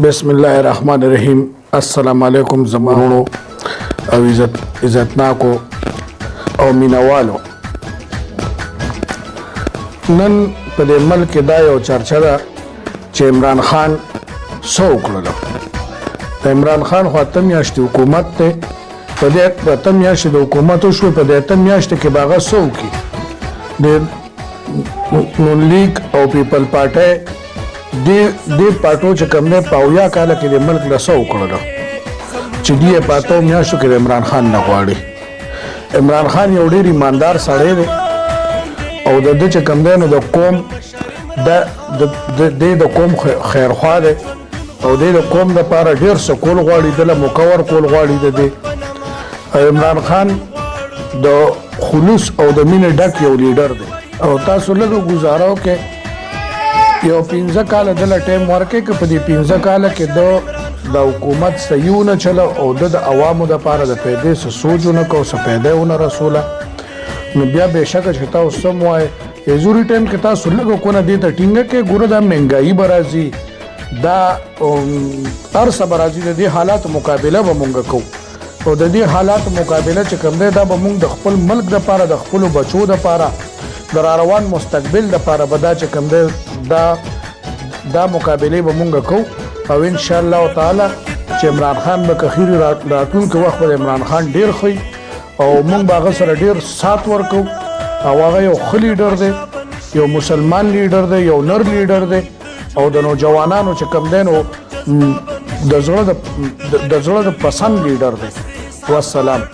بسم الله الرحمن الرحیم. السلام علیکم زمانونو او عزتناکو او مینوالو. نن په دې ملک دا یو چرچا ده چې عمران خان څه وکړل. د عمران خان خو اته میاشتې حکومت دی، په دې اته میاشتې د حکومت وشوې، په دې اته میاشتې کې به هغه څه وکړي. د نون لیگ او پیپل پارټۍ دې پارټو چې کوم دی په اویا کاله کې د ملک له څه وکړل چې دې په اتو میاشتو کې د عمران خان نه غواړي. عمران خان یو ډېر ایماندار سړی دی او د ده چې کوم دی نو د قوم د قوم خیرخوا دی او د قوم دپاره ډېر څه کول غواړي، دله مکور کول غواړي. د دې عمران خان د خلوص او د مینې ډک یو لیډر دی او تاسو لږ ګزاره وکړئ یو 15 کاله دله ټایم ورکړئ که په دې 15 کاله کې د حکومت صحیح ونه چله او د عوامو دپاره د پیدې څه سوچ ونه کو، څه پیدا ونه رسوله، نو بیا بېشکه چې تاسو سم وایئ ضروري ټایم کې تاسو لږ کونه دې ته ټینګه کړئ. ګوره دا مهنګایي به راځي، دا هر څه به راځي، د دې حالاتو مقابله به مونږ کوو او د دې حالاتو مقابله چې کوم دی دا به مونږ د خپل ملک دپاره د خپلو بچو دپاره د راروان مستقبل دپاره به دا چې کوم دی دا مقابلې به مونږ کوو او انشاءالله تعالی چې عمران خان به که خیري راتلونکي وخت به عمران خان ډېر ښه او مونږ به هغه سره ډېر سات ورکوو او هغه یو ښه لیډر دی، یو مسلمان لیډر دی، یو نر لیډر دی او د نوجوانانو چې کوم دی نو د زړه د پسند لیډر دی. والسلام.